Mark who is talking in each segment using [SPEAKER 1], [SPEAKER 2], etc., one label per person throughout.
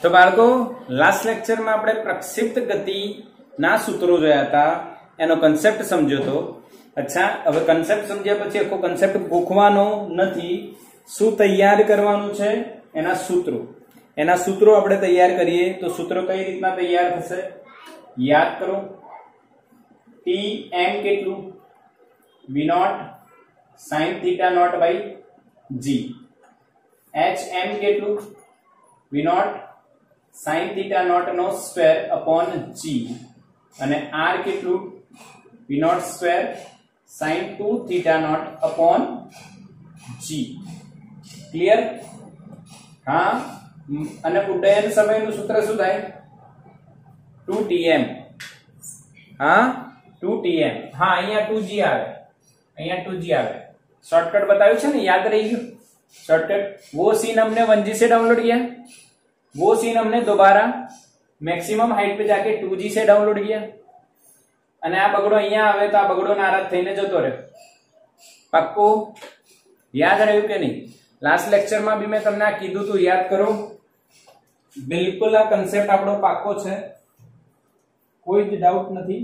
[SPEAKER 1] तो बाळको last lecture में આપણે પ્રક્ષિપ્ત ગતિના સૂત્રો જોયા હતા, એનો કન્સેપ્ટ સમજ્યો તો। અચ્છા, હવે કન્સેપ્ટ સમજ્યા પછી આખો કન્સેપ્ટ ગોખવાનો નથી, શું તૈયાર કરવાનું છે એના સૂત્રો આપણે તૈયાર કરીએ। તો સૂત્રો કઈ રીતના તૈયાર થશે યાદ કરો। tm કેટલું v0 sin theta naught by g, hm કેટલું v0 sin theta naught નો સ્ક્વેર upon g, અને r કેટલું v0 square sin 2 theta naught upon g। Clear? હા, અને ઉડ્ડયન સમયનું સૂત્ર શું થાય 2tm। હા, 2tm। હા, અહીંયા 2g આવે, અહીંયા 2g આવે। शॉर्टकट बताया है ना, याद रही गयो शॉर्टकट। वो सीन हमने 1G से डाउनलोड किया, वो सीन हमने दोबारा मैक्सिमम हाइट पे जाके 2G से डाउनलोड किया, અને આ બગડો અહીંયા આવે તો આ બગડો નારાજ થઈને જતો રહે। પાક્કો યાદ રહ્યું કે નહીં? લાસ્ટ લેક્ચર માં બી મેં તમને આ કીધું તું, યાદ કરો। બિલકુલ આ કન્સેપ્ટ આપણો પાક્કો છે, કોઈ જ ડાઉટ નથી।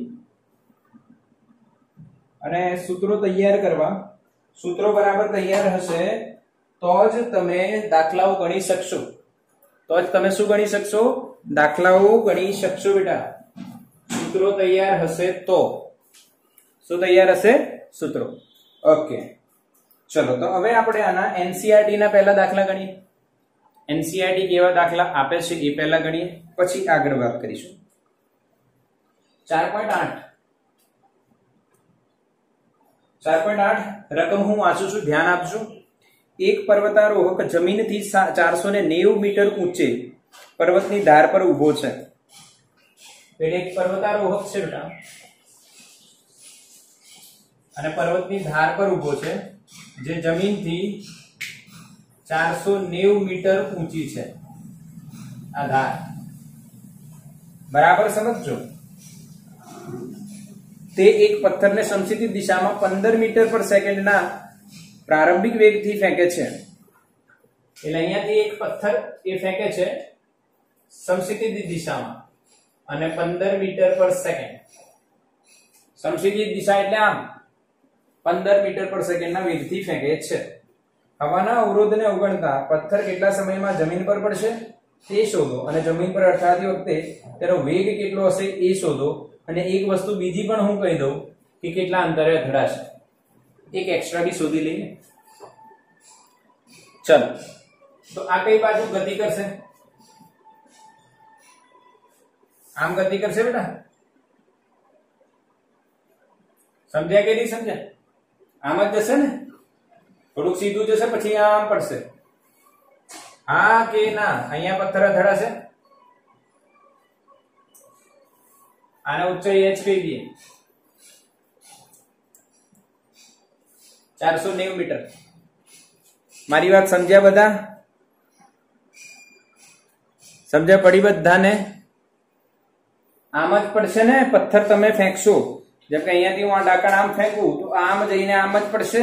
[SPEAKER 1] અને સૂત્રો તૈયાર કરવા, सूत्रों बराबर तैयार हशे तो ज तमे दाखलाओ गणी शकशो, तो ज तमे शुं गणी शकशो दाखलाओ गणी शकशो बेटा। सूत्रों तैयार हशे तो शुं तैयार हशे सूत्रों। ओके, चलो तो हवे आपणे आना एनसीईआरटी ना पहला दाखला गणीए। एनसीईआरटी केवा दाखला आपे छे ए पहला गणीए, पछी आगळ वात करीशुं। 4.8 4.8 रकम हूँ वाँचू छू, ध्यान आपजो। एक पर्वतारोहक जमीन थी 490 मीटर ऊंचे पर्वतनी धार पर उभो छे। एक पर्वतारोहक छे बेटा, अने पर्वतनी धार पर उभो छे, जे जमीन थी 490 मीटर ऊंची छे आ धार। बराबर समझो। ते एक पत्थर ने समशीतोष दिशा में 15 मीटर पर सेकंड ना प्रारंभिक वेग थी फेंके छे। એટલે અહીંયાથી એક પથ્થર એ ફેંકે છે સમશીતોષ દિશા માં, અને 15 મીટર પર સેકન્ડ। સમશીતોષ દિશા એટલે આમ 15 મીટર પર સેકન્ડ ના વેગથી ફેંકે છે। હવાના અવરોધને અવગણતા પથ્થર કેટલા સમયમાં જમીન પર પડશે તે શોધો, અને જમીન પર અથડાતી વખતે તેનો વેગ કેટલો હશે એ શોધો। અને એક વસ્તુ બીજી પણ હું કહી દઉં કે કેટલા અંતરે અથડાશે, એક એક્સ્ટ્રા બી શોધી લઈએ। ચલો, તો આ કઈ બાજુ ગતિ કરશે? આમ ગતિ કરશે બેટા, સમજ્યા કે નહીં સમજ્યા? આમ જ જશે ને, થોડુંક સીધું જશે પછી આમ પડશે। હા કે ના? અહીંયા પથ્થર અથડાશે, आना ऊंचाई h कही दिए 490 मीटर। मारी बात समझ्या बधा? समझा पड़ी बधा ने? आम ज पड़शे ने, पत्थर तमे फेंकशो, जब के अहींयाथी हूँ आ डाकण आम फेंकू तो आम जईने आम ज पड़शे,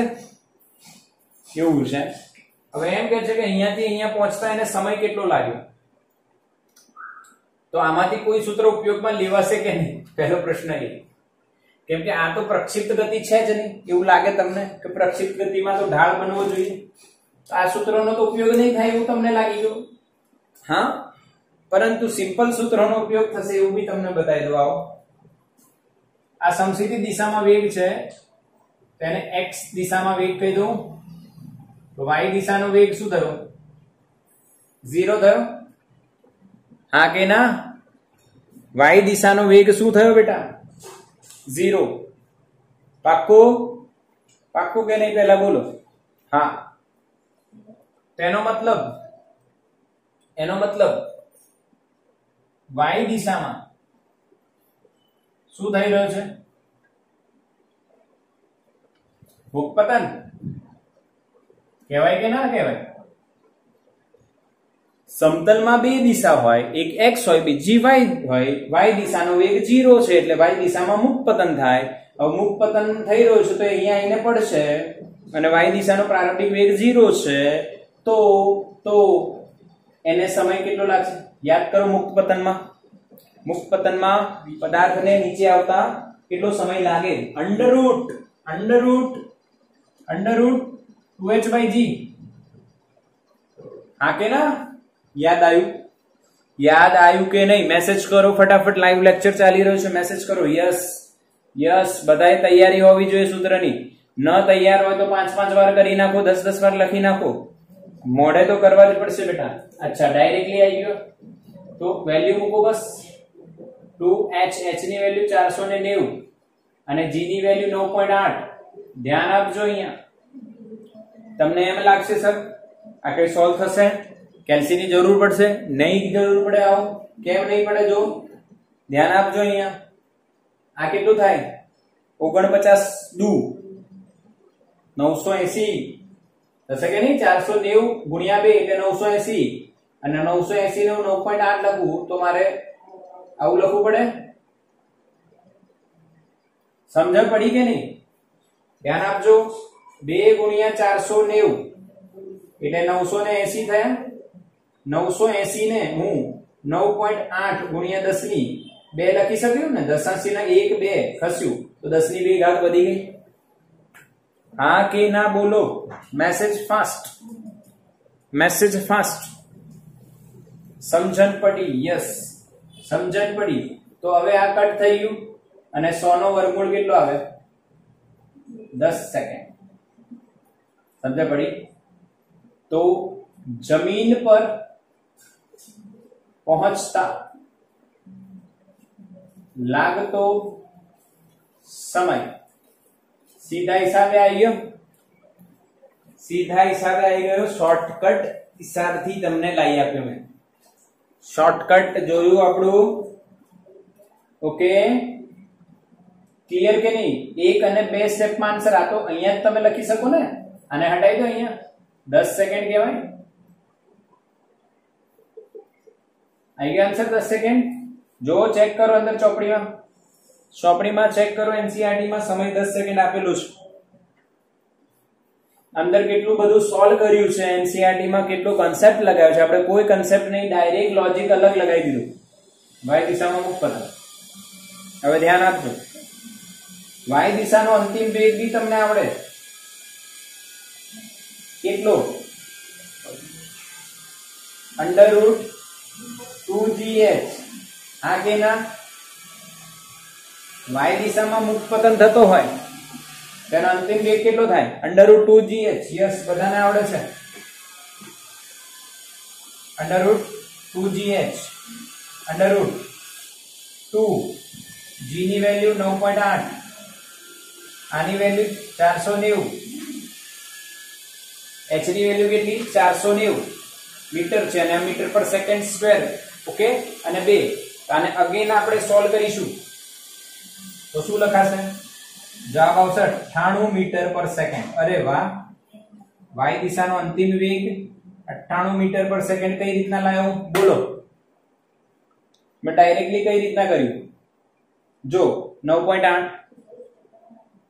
[SPEAKER 1] एवुं छे। हवे एम कहे छे के अहींयाथी अहींया पहोंचता एने समय केटलो लाग्यो, तो आमाथी कोई सूत्र उपयोग में लेवाशे के नहीं? पहलो प्रश्न ये, केम के आ तो प्रक्षिप्त गति छे ज नहीं। एवुं लागे तमने के प्रक्षिप्त गति में तो ढाल बनवो जोईए, तो आ सूत्रों तो उपयोग नहीं थाय एवुं तमने लागी गयुं? हाँ, परंतु सिंपल सूत्रों उपयोग थशे एवुं बी तमने बतावी दो। आओ, आ समशीतोष दिशा में वेग छे, तेने x दिशा में वेग कही दो, तो y दिशा नो वेग शुं थयो? 0 थयो। हाँ के ना? y दिशा नो वेग शू थयो बेटा? 0। पाक्को? पाक्को के नहीं? पहला बोलो। हाँ, तेनो मतलब y दिशा में शू थई रह्यो छे? भूकपतन कहेवाय के ना कहेवाय? समतल में बे दिशा होय, एक x होय बीजी y होय। y दिशा नो वेग 0 छे એટલે y दिशा में मुक्त पतन थाय। હવે मुक्त पतन થઈ રહ્યો છે તો અહીંયા આવીને પડશે, અને y દિશાનો પ્રારંભિક વેગ 0 છે, તો એને સમય કેટલો લાગશે યાદ કરો મુક્ત પતનમાં પદાર્થને નીચે આવતા કેટલો સમય લાગે અંડરરૂટ 2h/g હા કે ના યાદ આવ્યું કે નહીં મેસેજ કરો ફટાફટ લાઈવ લેક્ચર ચાલી રહ્યો છે મેસેજ કરો યસ બધાએ તૈયારી હોવી જોઈએ સૂત્રની ન તૈયાર હોય તો 5 વાર કરી નાખો 10 વાર લખી નાખો મોઢે તો કરવા જ પડશે બેટા અચ્છા ડાયરેક્ટલી આવી ગયો તો વેલ્યુ મૂકો બસ 2h ની વેલ્યુ 490 અને g ની વેલ્યુ 9.8 ધ્યાન આપજો અહીંયા તમને એમ લાગશે સર આ કઈ સોલ્વ થશે કેલ્સી ની જરૂર પડશે નહીં જરૂર પડે આવો કેમ નહીં પડે જો ધ્યાન આપજો અહીંયા આ કેટલું થાય 49 દુ 980 થશે કે નહીં 490 ગુણ્યા 2 એટલે 980 અને 980 નું 9.8 લખવું તો મારે આવું લખવું પડે સમજણ પડી કે નહીં ધ્યાન આપજો 2 ગુણ્યા 490 એટલે 980 થયા 980 ને હું 9.8 ગુણ્યા 10 ની 2 લખી શક્યું ને દશાંશી ના 1 2 ખસ્યું તો 10 ની 2 ઘાત વધી ગઈ હા કે ના બોલો મેસેજ ફાસ્ટ સમજણ પડી યસ સમજણ પડી તો હવે આ કટ થઈ ગયું અને 100 નો વર્ગમૂળ કેટલો આવે 10 સેકન્ડ સમજણ પડી તો જમીન પર પહોંચતા લાગતો સમય સીધા હિસાબે આવી ગયો શોર્ટકટ હિસાબથી તમને લાવી આપ્યો મેં શોર્ટકટ જોયું આપણું ઓકે ક્લિયર કે નહીં 1 અને 2 સ્ટેપમાં આન્સર આ તો અહીંયા જ તમે લખી શકો ને અને હટાવી દો અહીંયા 10 સેકન્ડ કહેવાય આવી ગયો આન્સર 10 સેકન્ડ જો ચેક કરો અંદર ચોપડીમાં ચેક કરો એનસીઈઆરટી માં સમય 10 સેકન્ડ આપેલું છે અંદર કેટલું બધું સોલ્વ કર્યું છે એનસીઈઆરટી માં કેટલો કન્સેપ્ટ લગાવ્યો છે આપણે કોઈ કન્સેપ્ટ નહીં ડાયરેક્ટ લોજિક અલગ લગાવી દીધું y દિશામાં મુક્ત પતન હવે ધ્યાન આપજો y દિશાનો અંતિમ વેગ બી તમને આવડે કેટલો √2gh આ કે ના y દિશામાં મુક્ત પતન થતો હોય તેનો અંતિમ વેગ કેટલો થાય √2gh યસ બધાને આવડે છે √2gh √2 g ની વેલ્યુ 9.8 આની વેલ્યુ 490 h ની વેલ્યુ કેટલી 490 મીટર છે અને મીટર પર સેકન્ડ સ્ક્વેર ઓકે અને 2 આને અગેન આપણે સોલ્વ કરીશું તો શું લખાશે જવાબ આવશે 98 મીટર પર સેકન્ડ અરે વાહ y દિશાનો અંતિમ વેગ 98 મીટર પર સેકન્ડ કઈ રીતના લાવ્યો બોલો મેં ડાયરેક્ટલી કઈ રીતના કર્યું જો 9.8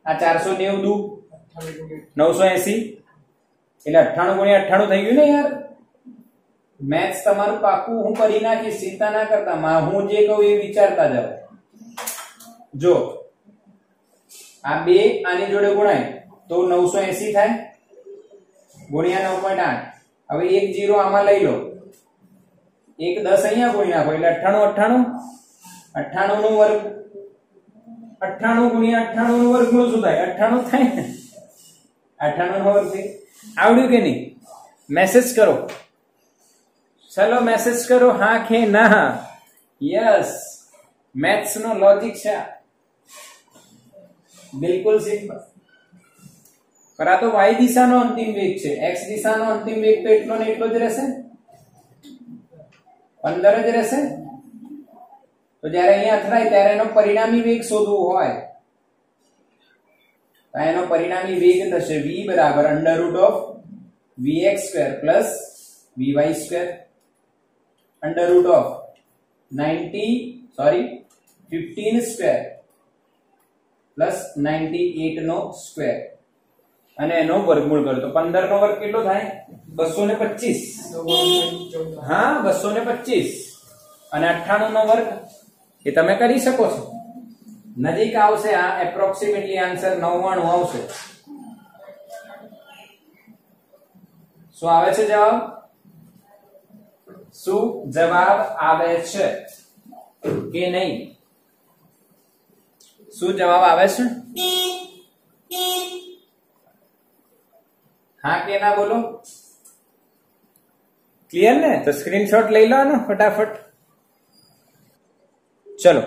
[SPEAKER 1] આ 490 દુ 980 એટલે 98 ગુણ્યા 98 થઈ ગયું ને યાર મેથ્સ તમારું પાકું હું કરી નાખીશ ચિંતા ના કરતા હું જે કહું એ વિચારતા જાવ જો આ 2 આની જોડે ગુણાય તો 980 થાય ગુણ્યા 9.8 હવે એક 0 આમાં લઈ લો એક 10 અહીંયા ગુણી નાખો એટલે 98 નો વર્ગ 98 ગુણ્યા 98 નો વર્ગમૂળ શું થાય 98 થાય ને 98 નો વર્ગ આવડ્યું કે નહીં મેસેજ કરો ચલો મેસેજ કરો હા કે ના યસ મેથ્સ નો લોજિક છે બિલકુલ સિમ્પલ પર આ તો y દિશાનો અંતિમ વેગ છે x દિશાનો અંતિમ વેગ તો એટલો ને એટલો જ રહેશે 15 જ રહેશે તો જ્યારે અહીંયા અથડાય ત્યારે એનો પરિણામી વેગ શોધવો હોય તો એનો પરિણામી વેગ થશે v બરાબર √vx² + vy² √15² + 98 નો સ્ક્વેર અને એનો વર્ગમૂળ કરો તો 15 નો વર્ગ કેટલો થાય? 225. હા, 225. અને 98 નો વર્ગ એ તમે કરી શકો છો. નજીક આવશે આ, એપ્રોક્સિમેટલી આન્સર 99 આવશે. શું આવે છે જવાબ? શું જવાબ આવે છે કે નહીં? શું જવાબ આવે છે? હા કે ના બોલો? ક્લિયર ને? તો સ્ક્રીનશોટ લઈ લો ને ફટાફટ. ચલો,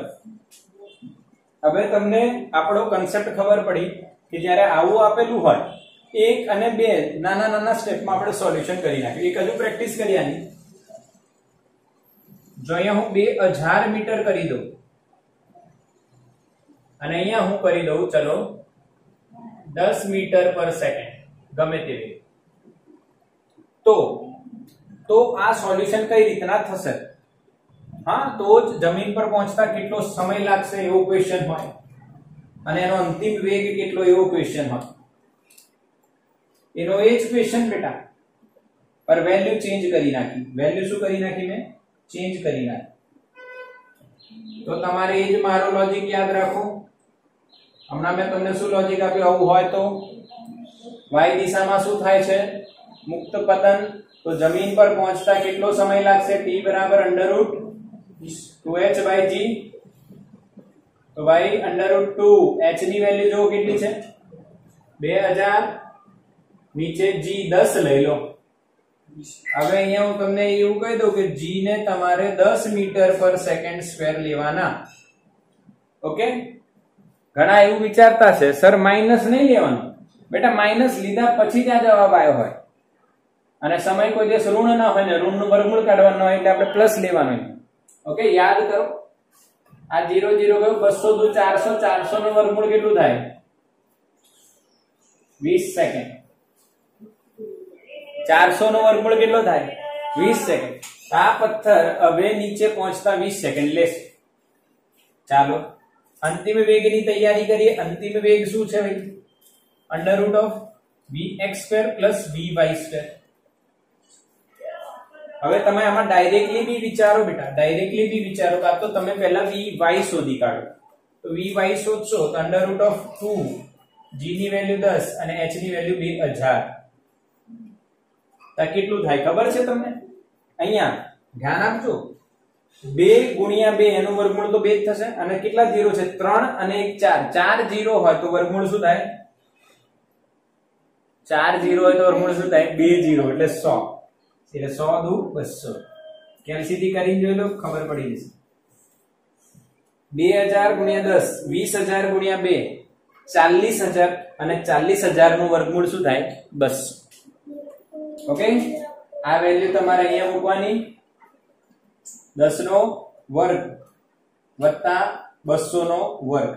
[SPEAKER 1] હવે તમને આપણો કન્સેપ્ટ ખબર પડી કે જ્યારે આવું આપેલું હોય 1 અને 2 નાના નાના સ્ટેપમાં આપણે સોલ્યુશન કરી નાખ્યું. એક હજુ પ્રેક્ટિસ કરી આની. જો અહીંયા હું 2000 મીટર કરી દઉં અને અહીંયા હું કરી દઉં ચલો 10 મીટર પર સેકન્ડ, ગમે તે વેગ, તો આ સોલ્યુશન કઈ રીતના થશે? હા, તો જ જમીન પર પહોંચતા કેટલો સમય લાગશે એવો ક્વેશ્ચન હોય અને એનો અંતિમ વેગ કેટલો એવો ક્વેશ્ચન હોય. એનો એ જ ક્વેશ્ચન બેટા, પર વેલ્યુ ચેન્જ કરી નાખી. વેલ્યુ શું કરી નાખી? મેં ચેન્જ કરી નાખી. તો તમારે એ જ મારો લોજિક યાદ રાખો. હમણાં મેં તમને શું લોજિક આપ્યું? આવું હોય તો y દિશામાં શું થાય છે? મુક્ત પતન. તો જમીન પર પહોંચતા કેટલો સમય લાગશે? t બરાબર √2h/g. તો y √2h ની વેલ્યુ જો કેટલી છે? 2000. નીચે g 10 લઈ લો. હવે અહીંયા હું તમને એવું કહી દઉં કે g ને તમારે 10 મીટર પર સેકન્ડ સ્ક્વેર લેવાના. ઓકે? ઘણા એવું વિચારતા છે સર માઇનસ નહીં લેવાનું. બેટા માઇનસ લીધા પછી જ આ જવાબ આવ્યો હોય અને સમય કોઈ દિવસ ઋણ ના હોય ને ઋણનું વર્ગમૂળ કાઢવાનું હોય એટલે આપણે પ્લસ લેવાનું. ઓકે, યાદ કરો. આ 0 0 ગયો, 200 દુ 400, 400 નું વર્ગમૂળ કેટલું થાય? 20 સેકન્ડ. 400 નો વર્ગમૂળ કેટલો થાય? 20 સેકન્ડ. આ પથ્થર હવે નીચે પહોંચતા 20 સેકન્ડ લેશે. ચાલો અંતિમ વેગની તૈયારી કરીએ. અંતિમ વેગ શું છે ભાઈ? √vx² + vy². હવે તમે આમાં ડાયરેક્ટલી બી વિચારો બેટા, ડાયરેક્ટલી બી વિચારો. કાં તો તમે પહેલા vy શોધી કાઢો. તો vy શોધશો તો √2 g ની વેલ્યુ 10 અને h ની વેલ્યુ 2000. તો કેટલું થાય ખબર છે તમને? અહીંયા ધ્યાન આપજો. 2 ગુણ્યા 2 એનું વર્ગમૂળ તો 2 જ થશે અને કેટલા 0 છે? 3 અને 1 4. 4 0 હોય તો વર્ગમૂળ શું થાય? 4 0 હોય તો વર્ગમૂળ શું થાય? 2 0 એટલે 100. એટલે 100 દુ 200. કેલસીટી કરીને જોઈ લો, ખબર પડી જશે. 2000 ગુણ્યા 10, 20000 ગુણ્યા 2, 40000 અને 40000 નું વર્ગમૂળ શું થાય? 200. ઓકે, આ વેલ્યુ તમારે અહીંયા મૂકવાની. 10 નો વર્ગ વત્તા 200 નો વર્ગ.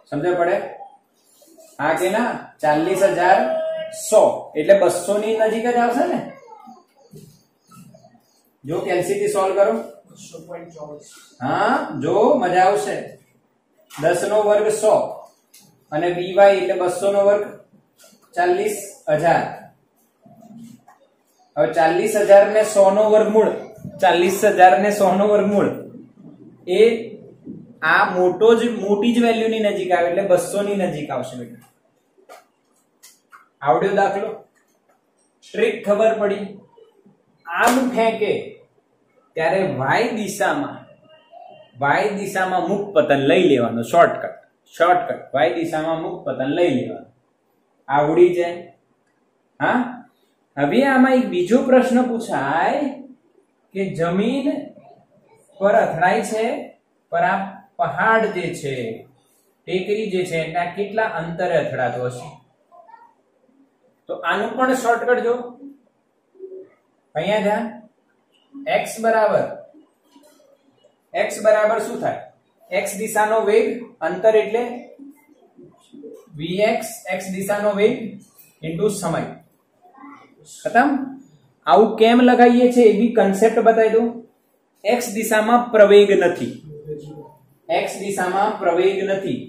[SPEAKER 1] સમજ પડે? હા કે ના? 40000 100 એટલે 200 ની નજીક જ આવશે ને? જો કેલસીટી સોલ્વ કરો. 200.24. હા, જો મજા આવશે. 10 નો વર્ગ 100 અને vy એટલે 200 નો વર્ગ 40000. હવે 40000 ને 100 નો વર્ગમૂળ, 40000 ને 100 નો વર્ગમૂળ એ આ મોટી જ વેલ્યુ ની નજીક આવે એટલે 200 ની નજીક આવશે બેટા. આવડ્યો દાખલો? ટ્રીક ખબર પડી? આમ ફેંકે ત્યારે y દિશામાં મુખ પતન લઈ લેવાનું. શોર્ટકટ y દિશામાં મુખ પતન લઈ લેવાનું. આવડી જાય. હા, હવે આમાં એક બીજો પ્રશ્ન પૂછાય કે જમીન પર અથડાય છે પર આ પહાડ જે છે, ટેકરી જે છે એના કેટલા અંતરે અથડાતો હશે? તો આનું પણ શોર્ટકટ જો. અહીંયા ધ્યાન. x બરાબર શું થાય? x દિશાનો વેગ, અંતર એટલે vx, x દિશાનો વેગ ઇન્ટુ સમય. ખતમ. આવું કેમ લગાવીએ છે એ બી કન્સેપ્ટ બતાવી દઉં. x દિશામાં પ્રવેગ નથી. x દિશામાં પ્રવેગ નથી.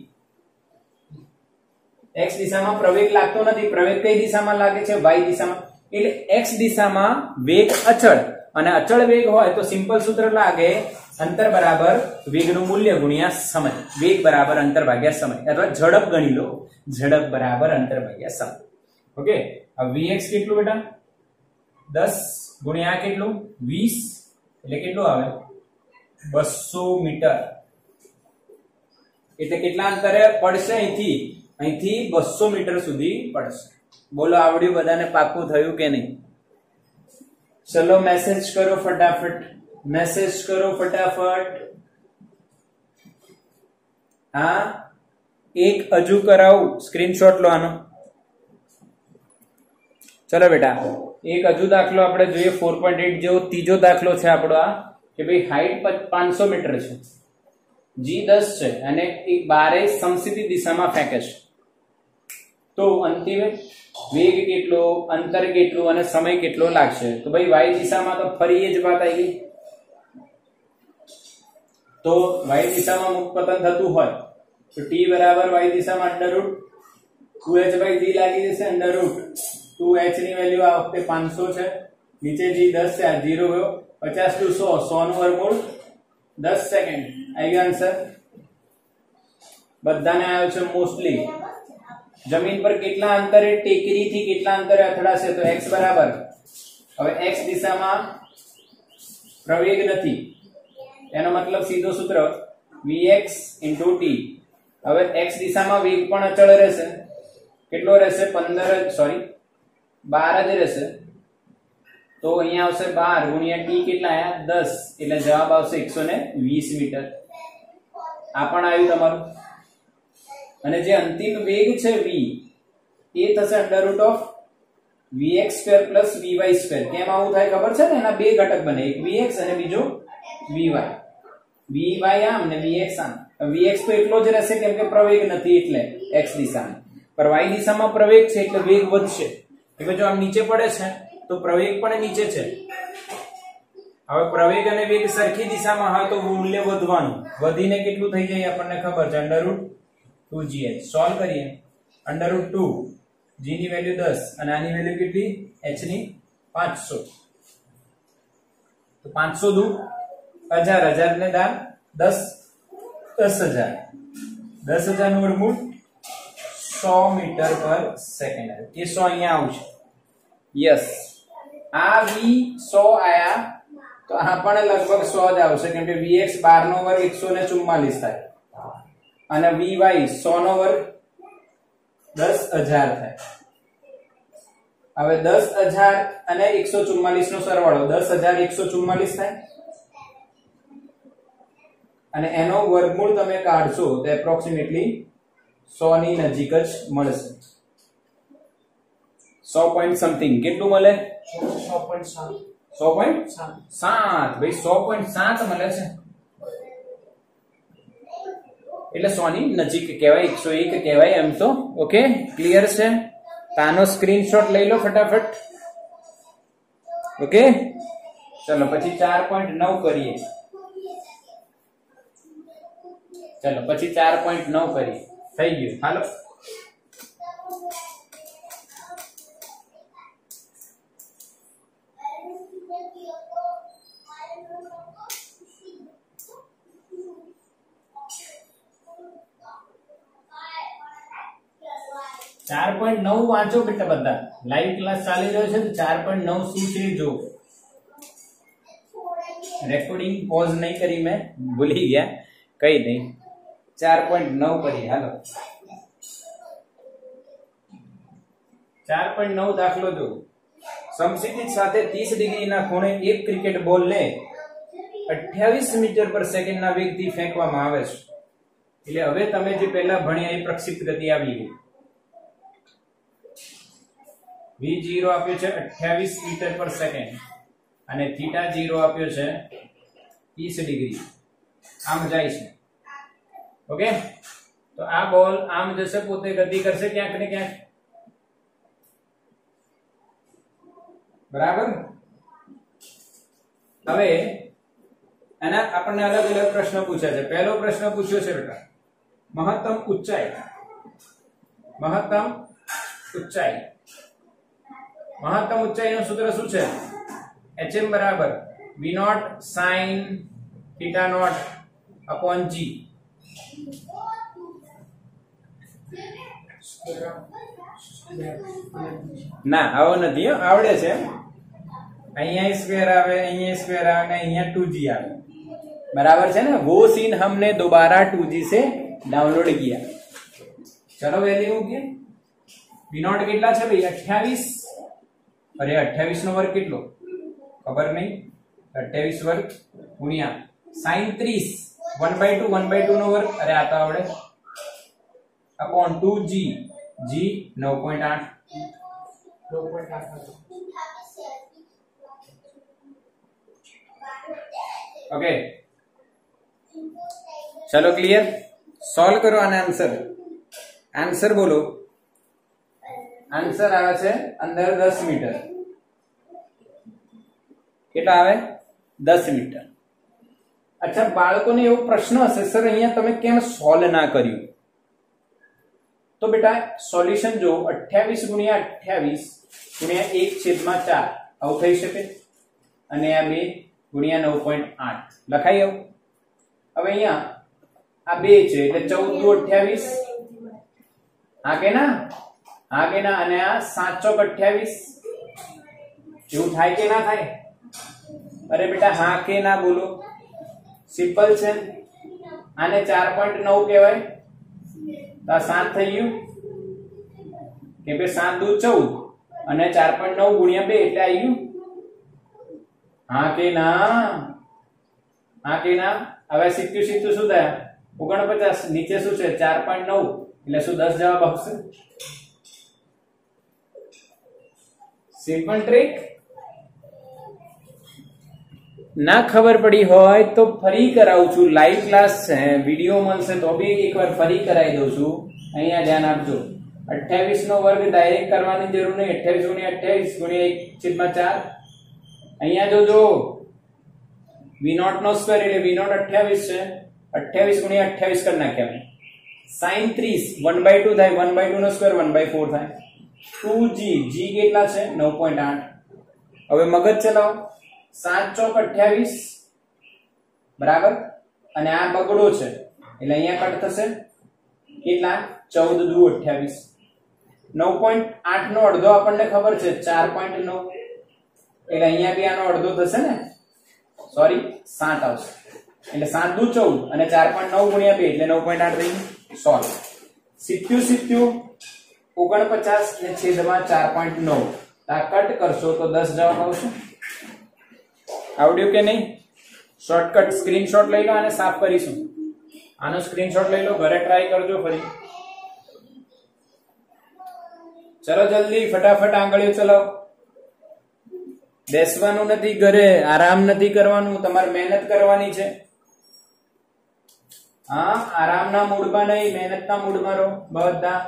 [SPEAKER 1] x દિશામાં પ્રવેગ લાગતો નથી. પ્રવેગ કઈ દિશામાં લાગે છે? y દિશામાં. એટલે x દિશામાં વેગ અચળ, અને અચળ વેગ હોય તો સિમ્પલ સૂત્ર લાગે અંતર બરાબર વેગનું મૂલ્ય ગુણ્યા સમય. વેગ બરાબર અંતર ભાગ્યા સમય, અથવા ઝડપ ગણી લો, ઝડપ બરાબર અંતર ભાગ્યા સમય. ઓકે, હવે vx કેટલું બેટા? 10 ગુણ્યા કેટલું? 20, એટલે કેટલું આવે? 200 મીટર. એટલે કેટલા અંતરે પડશે? અહીંથી 200 મીટર સુધી પડશે. બોલો, આવડ્યું બધાને? પાકું થયું કે નહીં? ચલો મેસેજ કરો ફટાફટ, મેસેજ કરો ફટાફટ. હા, એક હજુ કરાવું, સ્ક્રીનશોટ લો આનો. ચલો બેટા, એક હજુ દાખલો આપણે જોઈએ. 4.8 જેવો ત્રીજો દાખલો છે આપણો આ, કે ભાઈ હાઈટ 500 મીટર છે, g 10 છે, અને એક બારે સમસ્થિતિ દિશામાં ફેંકે છે. તો અંતિમ વેગ કેટલો, અંતર કેટલું અને સમય કેટલો લાગશે? તો ભાઈ y દિશામાં તો ફરી એ જ વાત આવી ગઈ. તો y દિશામાં મુક્તપતન થતું હોય તો t બરાબર y દિશામાં √2h/g લાગી જશે. √2h ની વેલ્યુ આ વખતે 500 છે, નીચે g 10 છે, આ 0 ગયો, 50 * 100, 100 નું વર્ગમૂળ 10 સેકન્ડ. આવી ગયો આન્સર. બધાને આવ્યો છે મોસ્ટલી. જમીન પર કેટલા અંતરે, ટેકરીથી કેટલા અંતરે અથડાશે? તો x બરાબર, હવે x દિશામાં પ્રવેગ નથી, એનો મતલબ સીધો સૂત્ર vx * t. હવે x દિશામાં વેગ પણ અચળ રહેશે. કેટલો રહેશે? 12 જ રહેશે. તો અહીંયા આવશે 12 ગુણ્યા t, કેટલા આયા? 10, એટલે જવાબ આવશે 120 મીટર. આ પણ આવ્યું તમારું. અને જે અંતિમ વેગ છે v, એ થશે √vx² + vy². કેમ આવું થાય ખબર છે ને? એના બે ઘટક બને, એક vx અને બીજો vy. vy આમ ને vx આમ. vx તો એટલો જ રહેશે કેમ કે પ્રવેગ નથી, એટલે x દિશામાં. પર y દિશામાં પ્રવેગ છે એટલે વેગ વધશે. એટલે જો આમ નીચે પડે છે તો પ્રવેગ પણ નીચે છે. હવે પ્રવેગ અને વેગ સરખી દિશામાં હોય તો મૂલ્ય વધવાનું. વધીને કેટલું થઈ જાય આપણને ખબર છે? √2gh. સોલ્વ કરીએ. √2, g ની વેલ્યુ 10 અને આની વેલ્યુ કેટલી? h ની 500. તો 500 દુ 1000, 1000 ને 10, 10000. 10000 નું વર્ગમૂળ 100 મીટર પર સેકન્ડ આવે. એ 100 અહીંયા આવશે. યસ, આ v 100 આયા તો આ પણ લગભગ 100 જ આવશે, કેમ કે vx 12 નો વર્ગ 144 થાય, અને vy 100 નો વર્ગ 10000 થાય. હવે 10000 અને 144 નો સરવાળો 10144 થાય, અને એનો વર્ગમૂળ તમે કાઢશો તો એપ્રોક્સિમેટલી 100 ની નજીક જ મળશે. 100 પોઈન્ટ સમથિંગ કેટલું મળે? 100.7. 100.7 ભાઈ, 100.7 મળે છે. એટલે 100 ની નજીક કહેવાય, 101 કહેવાય એમ તો. ઓકે, ક્લિયર છે? તાનો સ્ક્રીનશોટ લઈ લો ફટાફટ. ઓકે, ચલો પછી 4.9 કરીએ. ચલો પછી 4.9 કરીએ. થઈ ગયું. હાલો, ચાર 4.9 વાંચો બેટા બધા. લાઈવ ક્લાસ ચાલી રહ્યો છે તો 4.9 શું છે જો. રેકોર્ડિંગ પોઝ નહીં કરી, મેં ભૂલી ગયા, કઈ નહીં. 4.9 કરીએ. હાલો, 4.9 દાખલો જો. સમક્ષિતિજ સાથે 30 ડિગ્રીના ખૂણે એક ક્રિકેટ બોલને 28 મીટર પર સેકન્ડના વેગથી ફેંકવામાં આવે છે. એટલે હવે તમે જે પહેલા ભણ્યા એ પ્રક્ષિપ્ત ગતિ આવી ગઈ. v0 આપ્યો છે 28 મીટર પર સેકન્ડ, અને θ0 આપ્યો છે 30 ડિગ્રી. આમ જાય છે. ઓકે, તો આ બોલ આમ જશે, પોતે ગતિ કરશે ક્યાંક ને ક્યાંક. બરાબર. હવે એના આપણને અલગ અલગ પ્રશ્ન પૂછ્યા છે. પહેલો પ્રશ્ન પૂછ્યો છે બેટા, મહત્તમ ઊંચાઈ મહત્તમ ઊંચાઈ. મહત્તમ ઊંચાઈનું સૂત્ર શું છે? HM બરાબર V naught sin theta naught upon G. ના આવો નથી, આવડે છે. અહીંયા स्क्वायर આવે, અહીંયા स्क्वायर આવે ને અહીંયા 2G આવે. बराबर है ना? वो सीन हमने दोबारा 2G से डाउनलोड किया. चलो वैल्यू मूकिए. V नॉट કેટલા છે ભાઈ? 28. અરે 28 નો વર્ગ કેટલો ખબર નહીં. 28 વર્ગ ગુણ્યા sin 30 1/2 1/2 નો વર્ગ. અરે આ તો આવડે. Upon 2G G 9.8 okay. चलो क्लियर. सॉल्व करो आना आंसर. आंसर बोलो. आंसर आवे छे अंदर 10 मीटर. કેટલા આવે? 10 મીટર. अच्छा બાળકોને એવો પ્રશ્ન હશે સર અહીંયા તમે કેમ સોલ્વ ના કર્યું? तो बेटा सॉल्यूशन जो 28 गुणिया 28 गुणिया 1/4 આવું થઈ શકે અને આ 2 ગુણ્યા 9.8 લખાઈ આવું. હવે અહીંયા આ 2 છે એટલે 14 દુ 28. હા કે ના? હા કે ના? અને આ 7 ચોક 28 એવું થાય કે ના થાય? અરે બેટા હા કે ના બોલો. સિમ્પલ છે. આને 4.9 કહેવાય. તો આ 7 થઈ ગયું કે બે 7 દુ 14 અને 4.9 ગુણ્યા 2 એટલે આવી ગયું. હા કે ના? હા કે ના? હવે સીધું સીધું શું થાય? 49 નીચે શું છે? 4.9 એટલે શું 10 જવાબ આવશે? Simple trick. ના ખબર પડી હોય તો ફરી કરાવું છું. લાઈવ ક્લાસ છે, વિડિયો મળશે તો બી એકવાર ફરી કરાવી દઉં છું. અહીંયા ધ્યાન આપજો. 28 નો વર્ગ ડાયરેક્ટ કરવાની જરૂર નહીં. 28 ગુણ્યા 28 ગુણ્યા 1/4. અહીંયા જોજો V નોટ નો સ્ક્વેર એટલે V નોટ 28 છે. 28 ગુણ્યા 28 કરી નાખ્યા. sin 30 1/2 થાય. 1/2 નો સ્ક્વેર 1/4 થાય. 2G G કેટલા છે? 9.8. હવે મગજ ચલાવો. 7 ચોક 28 બરાબર અને આ બગડો છે એટલે અહીંયા કટ થશે. કેટલા? 14 દુ 28. 9.8 નો અડધો આપણને ખબર છે 4.9 એટલે અહીંયા બી આનો અડધો થશે ને. સોરી 7 આવશે એટલે 7 દુ 14 અને 4.9 ગુણ્યા 2 એટલે 9.8 થઈ. સોલ્વ. સીધું 49 ને છેદમાં 4.9 આ કટ કરશો તો 10 જવાબ આવશે. આવડ્યું કે નહીં? શોર્ટકટ સ્ક્રીનશોટ લઈ લો અને સાફ કરીશું. આનો સ્ક્રીનશોટ લઈ લો, ઘરે ટ્રાય કરજો ફરી. ચલો જલ્દી ફટાફટ આંગળીઓ ચલાવો. બેસવાનું નથી ઘરે, આરામ નથી કરવાનું, તમારે મહેનત કરવાની છે. હા આરામના મૂડમાં નહીં, મહેનતના મૂડમાં રહો. બધા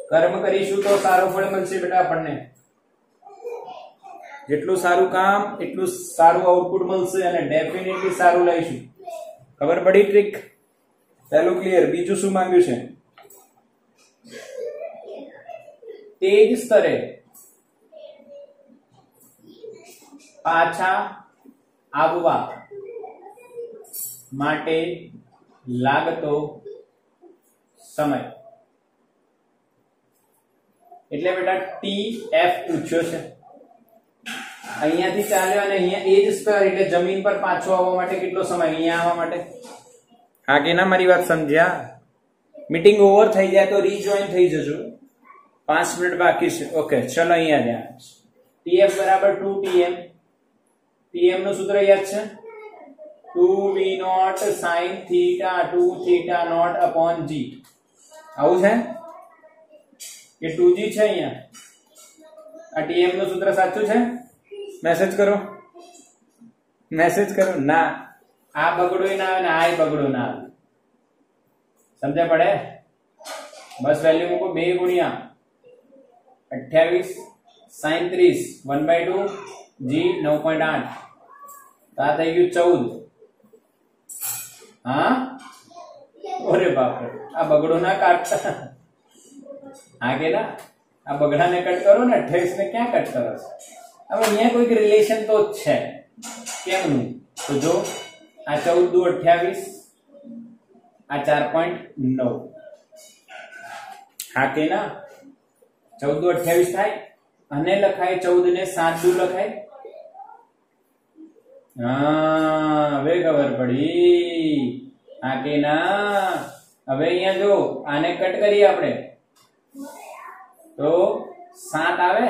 [SPEAKER 1] કર્મ કરીશું તો સારું ફળ મળશે બેટા આપણને. જેટલું સારું કામ એટલું સારું આઉટપુટ મળશે અને ડેફિનેટલી સારું લઈશું. ખબર પડી ટ્રીક? પહેલું ક્લિયર. બીજું શું માંગ્યું છે? તેજ સ્તરે પાછા આવવા માટે લાગતો સમય એટલે બેટા TF પૂછ્યો છે. અહીંયાથી ચાલ્યો અને અહીંયા એજ સ્તર એટલે જમીન પર પાછો આવવા માટે કેટલો સમય? અહીંયા આવવા માટે. હા કે ના? મારી વાત સમજ્યા? મીટિંગ ઓવર થઈ જાય તો રીજોઈન થઈ જજો. 5 મિનિટ બાકી છે. ઓકે ચલો અહીંયા ધ્યાન. TF બરાબર 2TM. TM નું સૂત્ર યાદ છે? 2V naught sin theta 2 theta naught upon G. આવું છે કે 2G છે અહીંયા. આ TM નું સૂત્ર સાચું છે? મેસેજ કરો, મેસેજ કરો. ના આ બગડો ના આવે ને આ બગડો ના આવે. સમજ્યા પડે? બસ વેલ્યુ મૂકો. 2 ગુણ્યા 28 sin 30 1/2 G 9.8 આ થઈ ગયું 14. હા ઓરે બાપ રે, આ બગડો ના કાઢતા. હા કે ના? આ બગડાને કટ કરો ને 28 ને ક્યાં કટ કરો છો? હવે અહીંયા કોઈક રિલેશન તો છે. કેમનું? તો જો આ 14 દુ 28, આ 4.9. હા કે ના? 14 દુ 28 થાય અને લખાય 14 ને 7 દુ લખાય. હા, હવે ખબર પડી. હા કે ના? હવે અહીંયા જો આને કટ કરીએ આપણે તો 7 આવે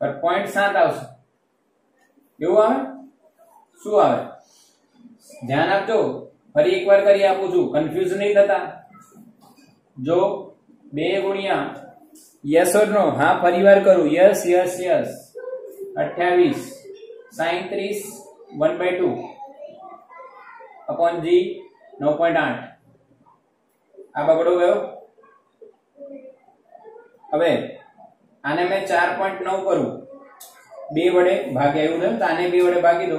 [SPEAKER 1] પર 0.7 આવશે. કેવું આવે? શું આવે? ધ્યાન આપજો. ફરી એકવાર કરી આપું છું, કન્ફ્યુઝ નહીં થતા. જો 2 ગુણ્યા યસ ઓર નો? હા, ફરીવાર કરું. Yes yes yes. 28 sin 30 1/2 upon g 9.8. આ બગડો ગયો. હવે આને મેં 4.9 કરું, 2 વડે ભાગ્યા એવું થયું, તો આને 2 વડે ભાગી દો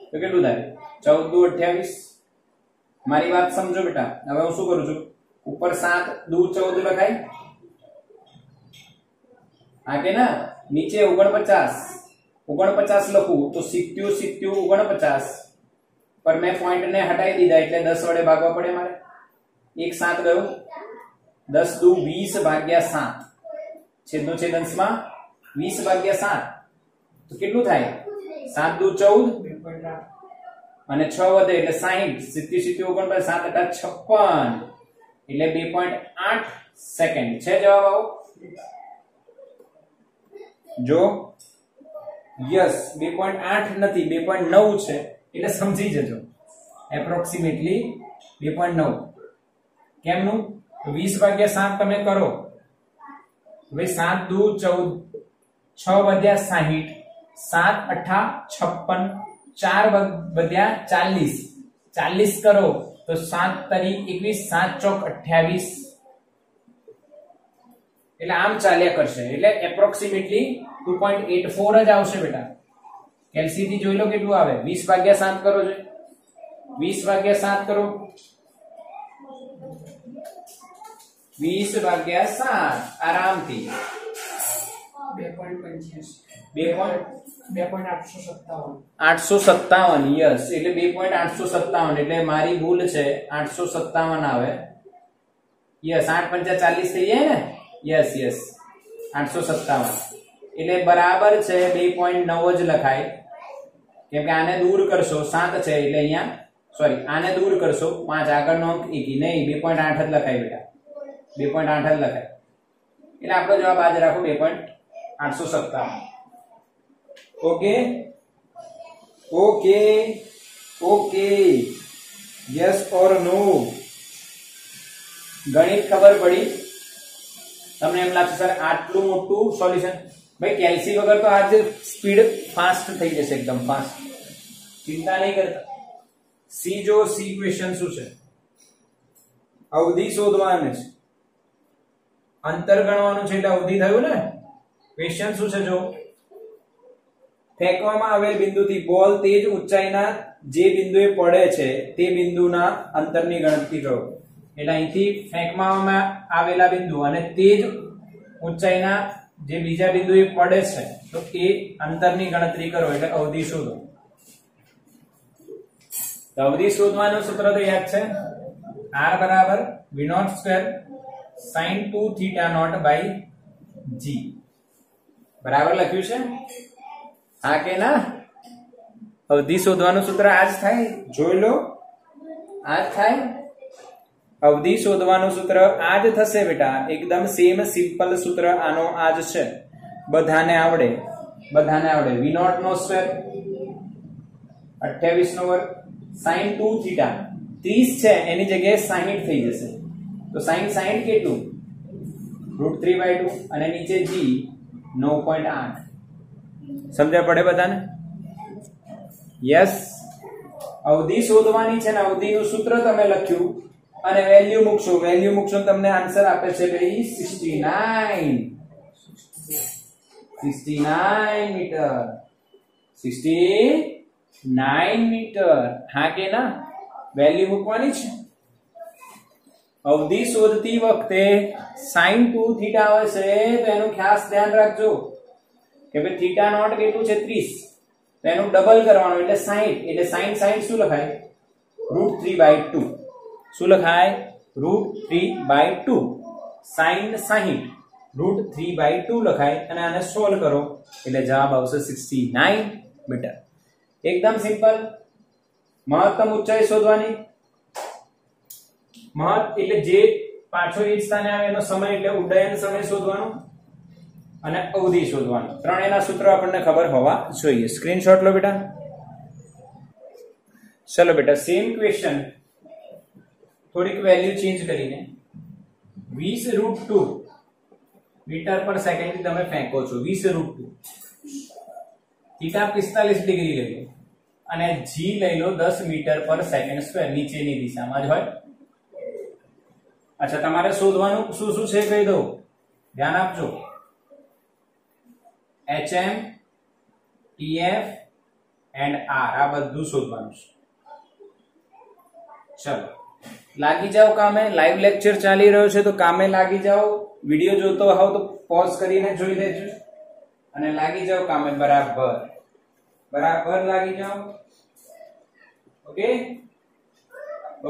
[SPEAKER 1] તો કેટલું થાય? 14 દુ 28. મારી વાત સમજો બેટા. હવે હું શું કરું છું? ઉપર 7 દુ 14 લખાય. હા કે ના? નીચે 49 લખું તો 70 49 પર મેં પોઈન્ટ ને હટાવી દીધા એટલે 10 વડે ભાગવા પડે મારે. 1 7 ગયો. 10 દુ 20 ભાગ્યા 7. છેદનો છેદંશમાં 20 ભાગ્યા 7 તો કેટલું થાય? 7 દુ 14 અને 6 વધે એટલે 60. 70 49 7 8 56 એટલે 2.8 સેકન્ડ છે જવાબ. આવો જો યસ 2.8 નથી 2.9 છે એટલે સમજી જજો. એપ્રોક્સિમેટલી 2.9. કેમનું? 20 ભાગ્યા 7 તમે કરો. હવે 7 દુ 14, 6 વધ્યા 60, 7 8 56, 4 વધ્યા 40, 40 કરો તો 7 તરી 21, 7 ચોક 28. એટલે આમ ચાલ્યા કરશે. એટલે એપ્રોક્સિમેટલી 2.84 જ આવશે બેટા. એલસીડી જોઈ લો કેટલું આવે. 20 ભાગ્યા 7 કરો છો. 20 ભાગ્યા 7 કરો. 20 ભાગ્યા 7 આરામથી 857. યસ, એટલે 2.857 એટલે મારી ભૂલ છે. 857 આવે. યસ, 8 5 40 થઈ જાય ને. યસ યસ 857 એટલે બરાબર છે. 2.9 જ લખાય. કેમ કે આને દૂર કરશો 7 છે એટલે અહીંયા સોરી આને દૂર કરશો 5 આગળનો અંક એકી નહીં 2.8 જ લખાય બેટા. 2.8 જ લખાય. એટલે આપણો જવાબ આજ રાખો 2.857. Okay okay okay. Yes or no? ગણિત ખબર પડી? તમને એમ લાગશે સર આટલું મોટું સોલ્યુશન? ભાઈ કેલ્સી વગર તો આજે સ્પીડ ફાસ્ટ થઈ જશે, એકદમ ફાસ્ટ. ચિંતા નહીં કરતા. સી જો સી ક્વેશ્ચન શું છે? અવધિ શોધવાની છે, અંતર ગણવાનું છે એટલે અવધિ થયું ને. ક્વેશ્ચન શું છે? જો ફેંકવામાં આવેલ બિંદુથી બોલ તે જ ઊંચાઈના જે બિંદુએ પડે છે તે બિંદુના અંતરની ગણતરી કરો. એટલે અહીંથી ફેંકવામાં આવેલા બિંદુ અને તે જ ઊંચાઈના જે બીજા બિંદુએ પડે છે તો એ અંતરની ગણતરી કરો એટલે અવધિ શોધો. તો અવધિ શોધવાનું સૂત્ર તો યાદ છે. r બરાબર v0² sin 2 theta naught by g. બરાબર લખ્યું છે? હા કે ના? અવધિ શોધવાનું સૂત્ર આ જ થાય. જોઈ લો, આ જ થાય. અવધિ શોધવાનું સૂત્ર આ જ થશે બેટા. એકદમ સેમ સિમ્પલ સૂત્ર આનો આ જ છે. બધાને આવડે, બધાને આવડે. v0 નો સ્ક્વેર 28 નો વર્ગ sin 2 થીટા 30 છે એની જગ્યાએ 60 થઈ જશે. તો sin 60 કેટલું? √3/2 અને નીચે g 9.8. સમજ્યા પડે બધાને? યસ. અવધિ શોધવાની છે ને અવધિનું સૂત્ર તમે લખ્યું અને વેલ્યુ મૂકશો. વેલ્યુ મૂકશો તમને આન્સર આપે છે ભાઈ 69 મીટર. 69 મીટર. હા કે ના? વેલ્યુ મૂકવાની છે. અવધિ શોધતી વખતે sin 2 થીટા આવે છે તો એનું ખાસ ધ્યાન રાખજો કે ભાઈ થીટા નોટ કેટલું છે 30, તો એનું ડબલ કરવાનું એટલે 60, એટલે sin શું લખાય √3/2. શું લખાય √3/2. sin 60 √3/2 લખાય અને આને સોલ્વ કરો એટલે જવાબ આવશે 69 મીટર. એકદમ સિમ્પલ. મહત્તમ ઊંચાઈ શોધવાની. એટલે જે પાછો એ સ્થાને આવે એનો સમય એટલે ઉડ્ડયન સમય શોધવાનો અને અવધિ શોધવાનો. ત્રણેયના સૂત્રો આપણને ખબર હોવા જોઈએ. સ્ક્રીનશોટ લો બેટા. ચલો બેટા સેમ ક્વેશ્ચન થોડીક વેલ્યુ ચેન્જ કરીને 20√2 મીટર પર સેકન્ડ તમે ફેંકો છો. 20√2 થીટા 45 ડિગ્રી લઈ લો અને જી લઈ લો 10 મીટર પર સેકન્ડ સ્ક્વેર નીચેની દિશામાં જ હોય. અચ્છા તમારે શોધવાનું શું શું છે કહી દઉં, ધ્યાન આપજો. HM, TF એન્ડ R આ બધું શોધવાનું છે. ચલો લાગી જાઓ કામે. લાઈવ લેક્ચર ચાલી રહ્યો છે તો કામે લાગી જાઓ. વિડિયો જોતો હોવ તો પોઝ કરીને જોઈ લેજો અને લાગી જાઓ કામે. બરાબર લાગી જાઓ. ઓકે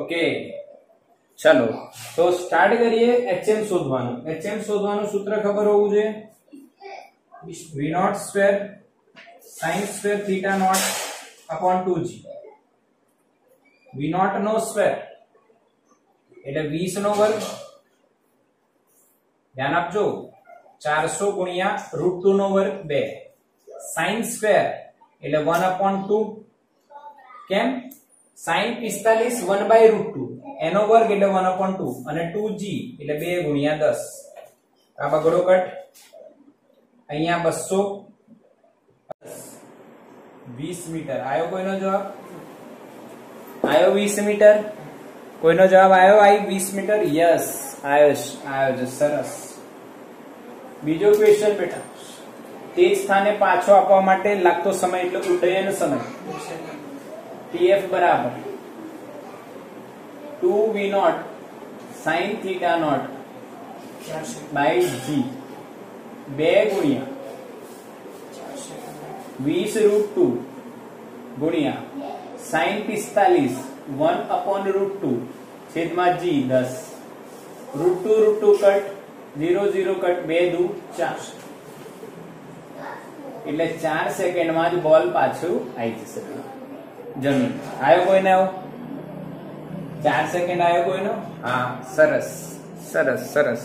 [SPEAKER 1] ઓકે ચલો તો સ્ટાર્ટ કરીએ. HM શોધવાનું. HM શોધવાનું સૂત્ર ખબર હોવું જોઈએ. v0 square sin square theta naught upon 2g. v0 નો સ્ક્વેર એટલે 20 નો વર્ગ. ધ્યાન આપજો 400 ગુણ્યા √2 નો વર્ગ 2. sin સ્ક્વેર એટલે 1/2. કેમ? sin 45 1/√2 એનો વર્ગ એટલે 1/2 અને 2g એટલે 2 ગુણ્યા 10. આ બગડો કટ. અહીંયા 220 મીટર આયો. કોઈનો જવાબ આયો 20 મીટર? કોઈનો જવાબ આયો? 20 મીટર. યસ આયો છે. સરસ. બીજો ક્વેશ્ચન બેટા. તે જ સ્થાને પાછો આપવા માટે લાગતો સમય એટલે ઉડ્ડયન સમય. TF બરાબર 2v0 sin theta naught by g 2 ગુણ્યા 20√2 ગુણ્યા sin 45 1/√2 છેદમાં g 10. √2 કટ 0 કટ 2 દુ 4 એટલે 4 સેકન્ડમાં જ બોલ પાછું આવી જશે જમીન. આયો કોઈને? આવો 4 સેકન્ડ આયો કોઈનો? હા સરસ સરસ સરસ.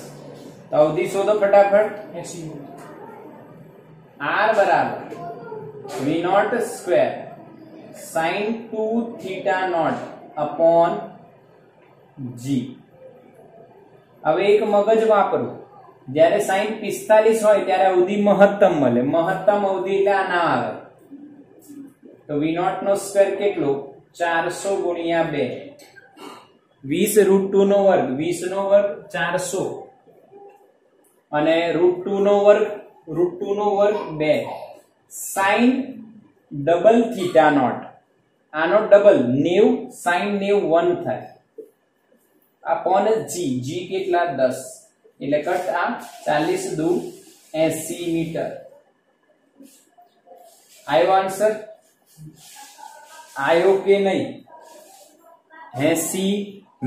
[SPEAKER 1] તો અવધિ શોધો ફટાફટ. R બરાબર v0 square sin 2 theta naught upon g. હવે એક મગજ વાપરો. જ્યારે sin 45 હોય ત્યારે અવધિ મહત્તમ મળે. મહત્તમ અવધિ એટલે આ ના આવે. તો v0 નો સ્ક્વેર કેટલો? 400 ગુણ્યા 2. 20√2 નો વર્ગ. 20 નો વર્ગ 400 અને √2 નો વર્ગ 2 sin ડબલ થીટા નોટ. આનો ડબલ 90 sin 90 1 થાય. Upon g. g કેટલા? 10 એટલે કટ આ 40 દુ 80 મીટર. આયો આન્સર? આયો કે નહીં? 80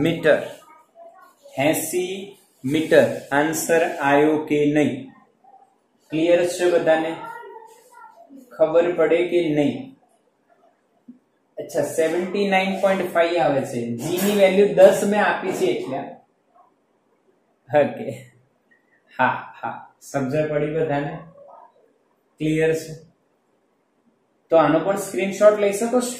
[SPEAKER 1] મીટર. 80 મીટર આન્સર આયો કે નહીં? ક્લિયર છે બધાને? ખબર પડે કે નહીં? અચ્છા 79.5 આવે છે. g ની વેલ્યુ 10 મેં આપી છે એટલે. ઓકે હા હા સમજ પડી બધાને? ક્લિયર છે? તો આનો પણ સ્ક્રીનશોટ લઈ શકો છો.